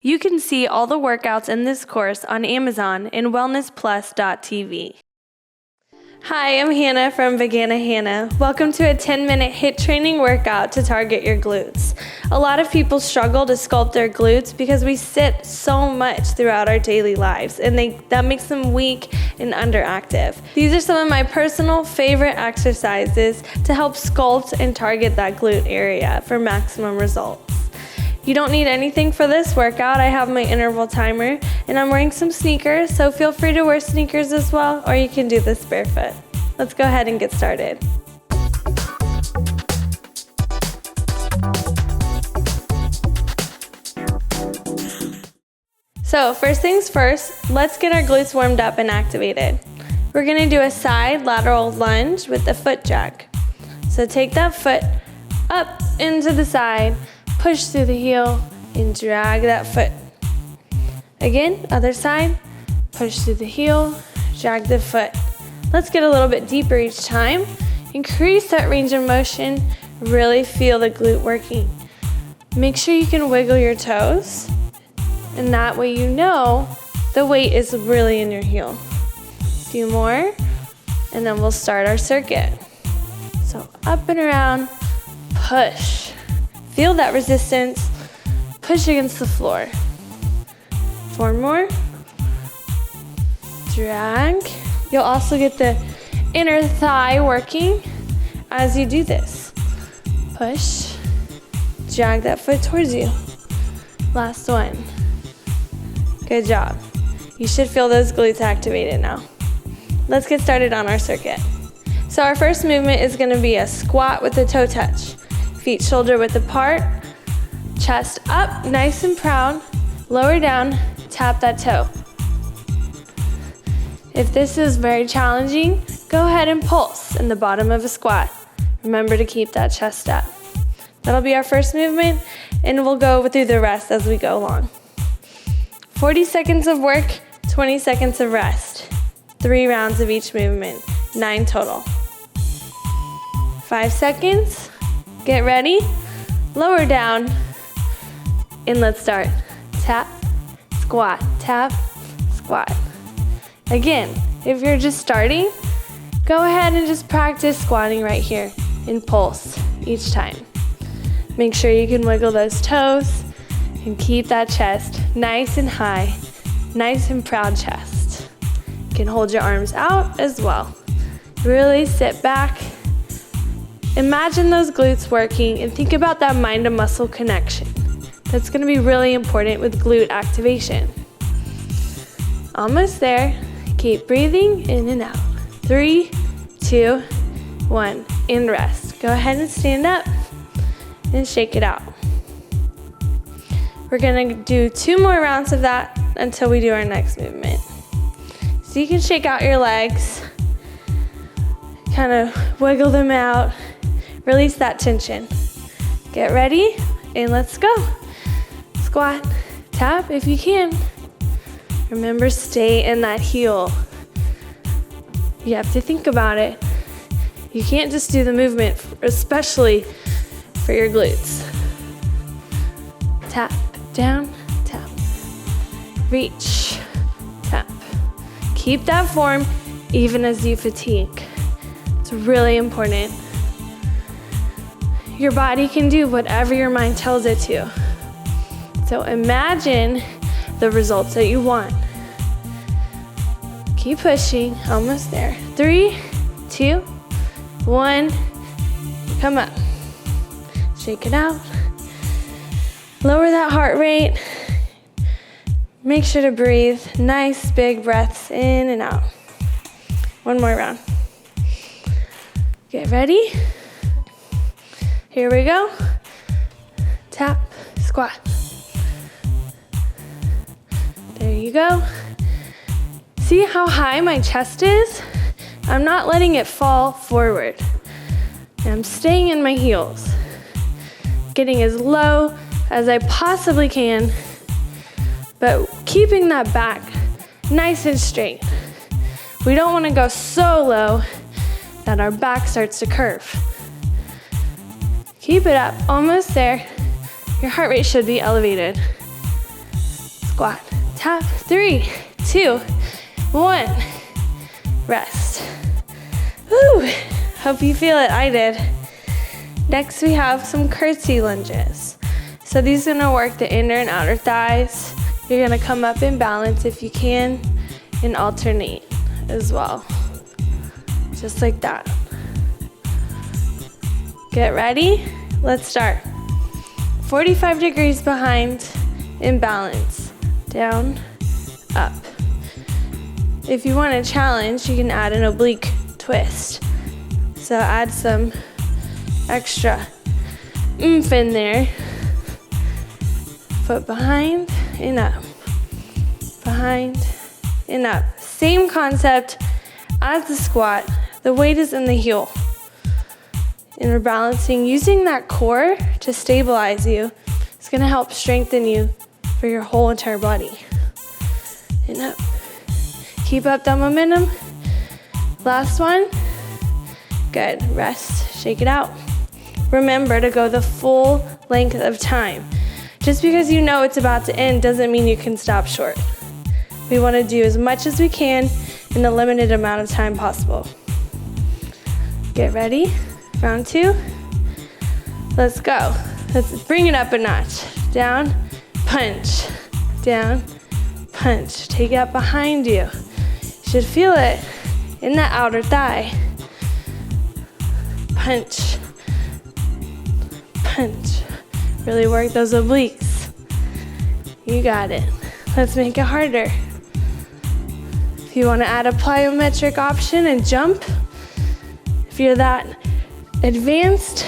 You can see all the workouts in this course on Amazon and wellnessplus.tv. Hi, I'm Hannah from Vegana Hannah. Welcome to a 10-minute HIIT training workout to target your glutes. A lot of people struggle to sculpt their glutes because we sit so much throughout our daily lives, and that makes them weak and underactive. These are some of my personal favorite exercises to help sculpt and target that glute area for maximum results. You don't need anything for this workout. I have my interval timer and I'm wearing some sneakers, so feel free to wear sneakers as well, or you can do this barefoot. Let's go ahead and get started. So first things first, let's get our glutes warmed up and activated. We're gonna do a side lateral lunge with the foot jack. So take that foot up into the side, push through the heel, and drag that foot. Again, other side, push through the heel, drag the foot. Let's get a little bit deeper each time. Increase that range of motion, really feel the glute working. Make sure you can wiggle your toes, and that way you know the weight is really in your heel. A few more, and then we'll start our circuit. So up and around, push. Feel that resistance, push against the floor. 4 more. Drag. You'll also get the inner thigh working as you do this. Push, drag that foot towards you. Last one. Good job. You should feel those glutes activated now. Let's get started on our circuit. So our first movement is gonna be a squat with a toe touch. Feet shoulder width apart, chest up, nice and proud, lower down, tap that toe. If this is very challenging, go ahead and pulse in the bottom of a squat. Remember to keep that chest up. That'll be our first movement, and we'll go through the rest as we go along. 40 seconds of work, 20 seconds of rest. 3 rounds of each movement, 9 total. 5 seconds. Get ready, lower down, and let's start. Tap, squat, tap, squat. Again, if you're just starting, go ahead and just practice squatting right here and pulse each time. Make sure you can wiggle those toes and keep that chest nice and high, nice and proud chest. You can hold your arms out as well. Really sit back. Imagine those glutes working and think about that mind to muscle connection. That's gonna be really important with glute activation. Almost there. Keep breathing in and out. 3, 2, 1, and rest. Go ahead and stand up and shake it out. We're gonna do 2 more rounds of that until we do our next movement. So you can shake out your legs, kind of wiggle them out. Release that tension. Get ready, and let's go. Squat, tap if you can. Remember, stay in that heel. You have to think about it. You can't just do the movement, especially for your glutes. Tap, down, tap. Reach, tap. Keep that form even as you fatigue. It's really important. Your body can do whatever your mind tells it to. So imagine the results that you want. Keep pushing, almost there. 3, 2, 1, come up. Shake it out. Lower that heart rate. Make sure to breathe. Nice big breaths in and out. 1 more round. Get ready. Here we go. Tap, squat. There you go. See how high my chest is? I'm not letting it fall forward. I'm staying in my heels. Getting as low as I possibly can, but keeping that back nice and straight. We don't want to go so low that our back starts to curve. Keep it up, almost there. Your heart rate should be elevated. squat, tap, 3, 2, 1, rest. Woo, hope you feel it, I did. Next we have some curtsy lunges. So these are gonna work the inner and outer thighs. You're gonna come up in balance if you can and alternate as well. Just like that. Get ready, let's start. 45 degrees behind in balance, down, up. If you want a challenge, you can add an oblique twist. So add some extra oomph in there. Foot behind and up, behind and up. Same concept as the squat. The weight is in the heel. And we're balancing, using that core to stabilize you. It's gonna help strengthen you for your whole entire body. And up. Keep up that momentum. Last one. Good, rest, shake it out. Remember to go the full length of time. Just because you know it's about to end doesn't mean you can stop short. We wanna do as much as we can in the limited amount of time possible. Get ready. Round 2, let's go. Let's bring it up a notch. Down, punch, down, punch. Take it up behind you. You should feel it in that outer thigh. Punch, punch. Really work those obliques. You got it. Let's make it harder. If you want to add a plyometric option and jump, if you're that advanced,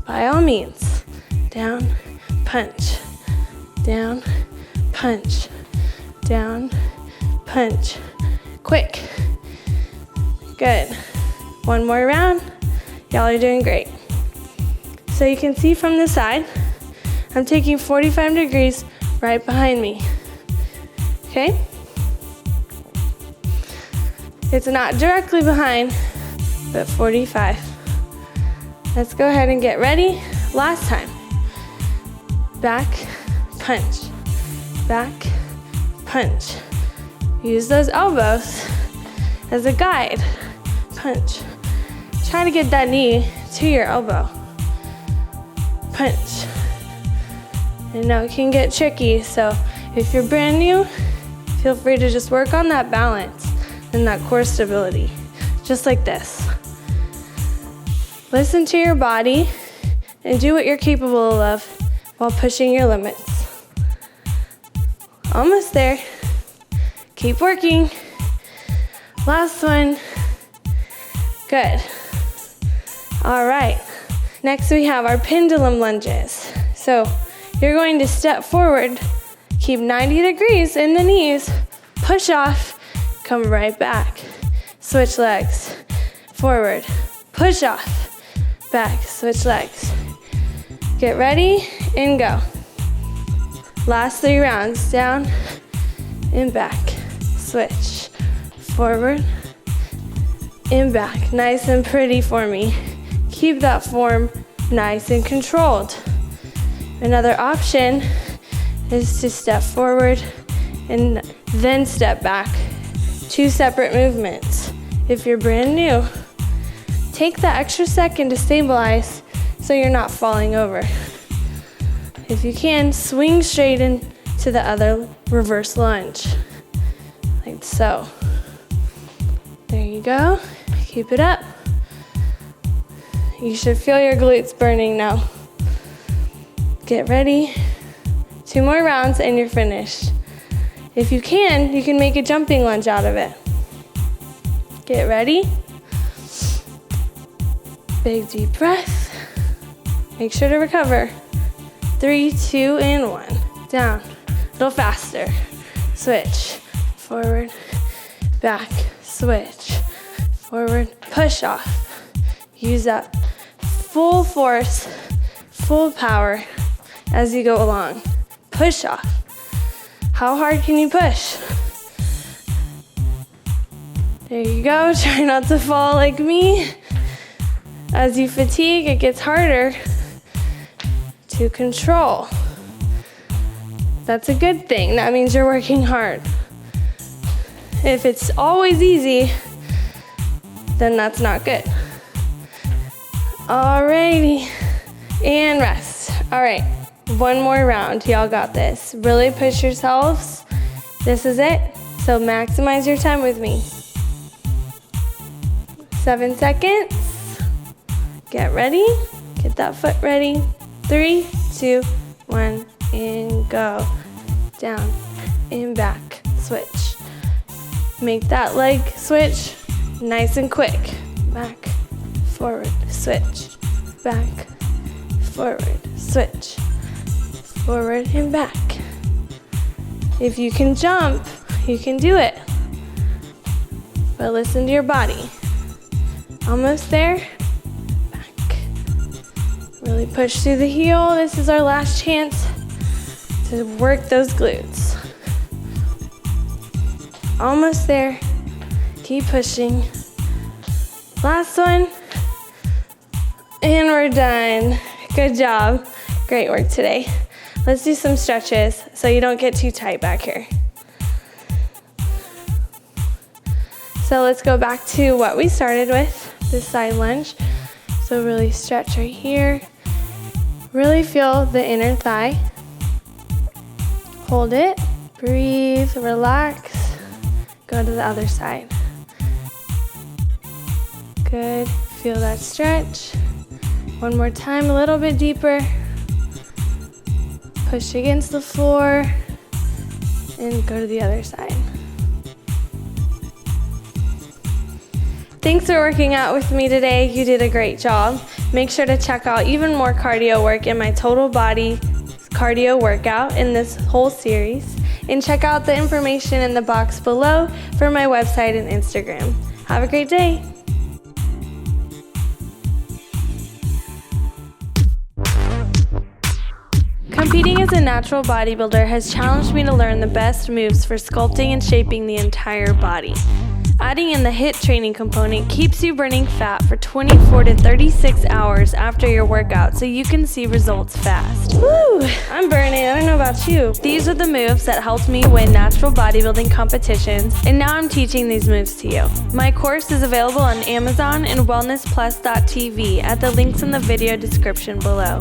by all means. Down, punch, down, punch, down, punch. Quick. Good. One more round. Y'all are doing great. So you can see from the side, I'm taking 45 degrees right behind me. Okay? It's not directly behind, but 45. Let's go ahead and get ready. Last time. Back, punch, back, punch. Use those elbows as a guide. Punch. Try to get that knee to your elbow. Punch. I know it can get tricky, so if you're brand new, feel free to just work on that balance and that core stability, just like this. Listen to your body and do what you're capable of while pushing your limits. Almost there. Keep working. Last one. Good. All right. Next we have our pendulum lunges. So you're going to step forward, keep 90 degrees in the knees, push off, come right back. Switch legs. Forward, push off. Back, switch legs. Get ready and go. Last 3 rounds, down and back. Switch, forward and back. Nice and pretty for me. Keep that form nice and controlled. Another option is to step forward and then step back. 2 separate movements. If you're brand new, take that extra second to stabilize so you're not falling over. If you can, swing straight into the other reverse lunge, like so. There you go. Keep it up. You should feel your glutes burning now. Get ready. 2 more rounds and you're finished. If you can make a jumping lunge out of it. Get ready. Big deep breath. Make sure to recover. 3, 2, and 1. Down. A little faster. Switch. Forward. Back. Switch. Forward. Push off. Use up full force, full power as you go along. Push off. How hard can you push? There you go. Try not to fall like me. As you fatigue, it gets harder to control That's a good thing. That means you're working hard. If it's always easy, then that's not good. Alrighty, and rest. All right, one more round. Y'all got this. Really push yourselves. This is it. So maximize your time with me. 7 seconds. Get ready. Get that foot ready. 3, 2, 1, and go. Down and back. Switch. Make that leg switch nice and quick. Back, forward, switch. Back, forward, switch. Forward and back. If you can jump, you can do it. But listen to your body. Almost there. Back. Really push through the heel. This is our last chance to work those glutes. Almost there. Keep pushing. Last one. And we're done. Good job. Great work today. Let's do some stretches so you don't get too tight back here. So let's go back to what we started with, this side lunge. So really stretch right here. Really feel the inner thigh. Hold it, breathe, relax. Go to the other side. Good, feel that stretch. One more time, a little bit deeper. Push against the floor and go to the other side. Thanks for working out with me today. You did a great job. Make sure to check out even more cardio work in my total body cardio workout in this whole series. And check out the information in the box below for my website and Instagram. Have a great day. Competing as a natural bodybuilder has challenged me to learn the best moves for sculpting and shaping the entire body. Adding in the HIIT training component keeps you burning fat for 24 to 36 hours after your workout so you can see results fast. Woo! I'm burning, I don't know about you. These are the moves that helped me win natural bodybuilding competitions, and now I'm teaching these moves to you. My course is available on Amazon and wellnessplus.tv at the links in the video description below.